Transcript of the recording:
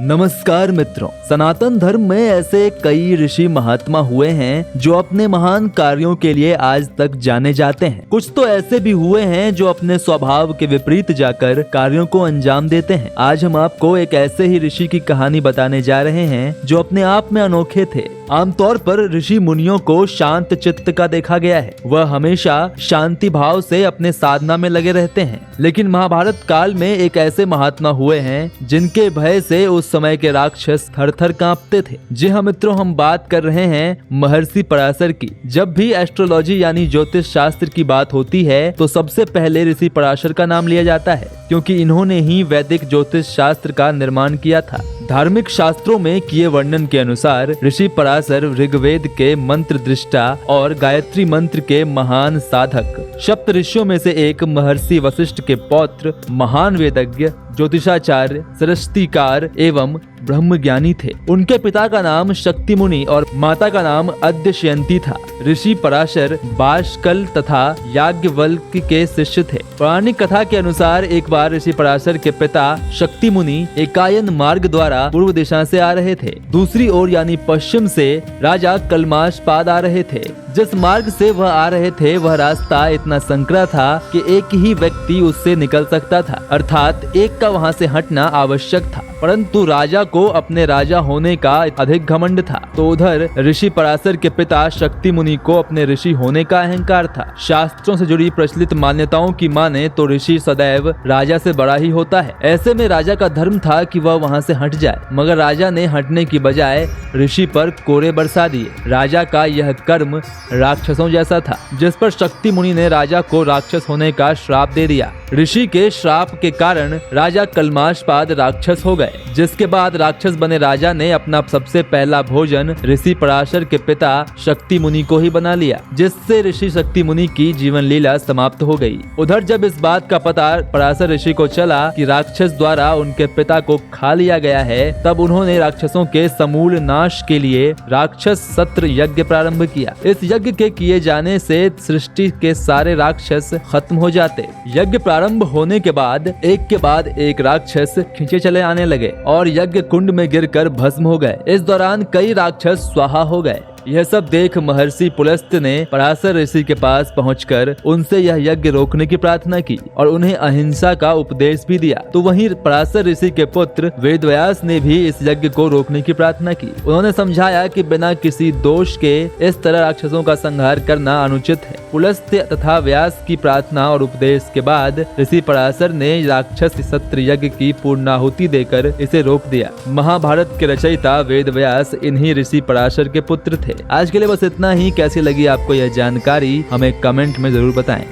नमस्कार मित्रों, सनातन धर्म में ऐसे कई ऋषि महात्मा हुए हैं जो अपने महान कार्यों के लिए आज तक जाने जाते हैं। कुछ तो ऐसे भी हुए हैं जो अपने स्वभाव के विपरीत जाकर कार्यों को अंजाम देते हैं। आज हम आपको एक ऐसे ही ऋषि की कहानी बताने जा रहे हैं जो अपने आप में अनोखे थे। आमतौर पर ऋषि मुनियों को शांत चित्त का देखा गया है। वह हमेशा शांति भाव से अपने साधना में लगे रहते हैं। लेकिन महाभारत काल में एक ऐसे महात्मा हुए हैं जिनके भय से उस समय के राक्षस थर-थर कांपते थे। जी हाँ मित्रों, हम बात कर रहे हैं महर्षि पराशर की। जब भी एस्ट्रोलॉजी यानी ज्योतिष शास्त्र की बात होती है तो सबसे पहले ऋषि पराशर का नाम लिया जाता है, क्योंकि इन्होंने ही वैदिक ज्योतिष शास्त्र का निर्माण किया था। धार्मिक शास्त्रों में किए वर्णन के अनुसार ऋषि पराशर ऋग्वेद के मंत्र दृष्टा और गायत्री मंत्र के महान साधक, सप्त ऋषियों में से एक महर्षि वशिष्ठ के पौत्र, महान वेदज्ञ, ज्योतिषाचार्य, सरस्वतीकार एवं ब्रह्मज्ञानी थे। उनके पिता का नाम शक्ति मुनि और माता का नाम अद्यशयंती था। ऋषि पराशर बाष्कल तथा याज्ञवल्क्य के शिष्य थे। पौराणिक कथा के अनुसार एक बार ऋषि पराशर के पिता शक्ति मुनि एकायन मार्ग द्वारा पूर्व दिशा से आ रहे थे। दूसरी ओर यानी पश्चिम से राजा कलमाशपाद आ रहे थे। जिस मार्ग से वह आ रहे थे वह रास्ता इतना संकरा था कि एक ही व्यक्ति उससे निकल सकता था, अर्थात एक का वहां से हटना आवश्यक था। परंतु राजा को अपने राजा होने का अधिक घमंड था, तो उधर ऋषि पराशर के पिता शक्ति मुनि को अपने ऋषि होने का अहंकार था। शास्त्रों से जुड़ी प्रचलित मान्यताओं की माने तो ऋषि सदैव राजा से बड़ा ही होता है। ऐसे में राजा का धर्म था कि वह वहां से हट जाए, मगर राजा ने हटने की बजाय ऋषि पर कोरे बरसा दिए। राजा का यह कर्म राक्षसों जैसा था, जिस पर शक्ति मुनि ने राजा को राक्षस होने का श्राप दे दिया। ऋषि के श्राप के कारण राजा कलमाशपाद राक्षस हो गए, जिसके बाद राक्षस बने राजा ने अपना सबसे पहला भोजन ऋषि पराशर के पिता शक्ति मुनि को ही बना लिया, जिससे ऋषि शक्ति मुनि की जीवन लीला समाप्त हो गई। उधर जब इस बात का पता पराशर ऋषि को चला कि राक्षस द्वारा उनके पिता को खा लिया गया है, तब उन्होंने राक्षसों के समूल नाश के लिए राक्षस सत्र यज्ञ प्रारंभ किया। इस यज्ञ के किए जाने से सृष्टि के सारे राक्षस खत्म हो जाते। यज्ञ प्रारंभ होने के बाद एक राक्षस खींचे चले आने लगे और यज्ञ कुंड में गिरकर भस्म हो गए। इस दौरान कई राक्षस स्वाहा हो गए। यह सब देख महर्षि पुलस्त्य ने पराशर ऋषि के पास पहुंचकर उनसे यह यज्ञ रोकने की प्रार्थना की और उन्हें अहिंसा का उपदेश भी दिया। तो वहीं पराशर ऋषि के पुत्र वेदव्यास ने भी इस यज्ञ को रोकने की प्रार्थना की। उन्होंने समझाया कि बिना किसी दोष के इस तरह राक्षसों का संहार करना अनुचित है। पुलस्त्य तथा व्यास की प्रार्थना और उपदेश के बाद ऋषि पराशर ने राक्षस सत्र यज्ञ की पूर्णाहुति देकर इसे रोक दिया। महाभारत के रचयिता वेदव्यास इन्हीं ऋषि पराशर के पुत्र थे। आज के लिए बस इतना ही। कैसी लगी आपको यह जानकारी हमें कमेंट में जरूर बताएं।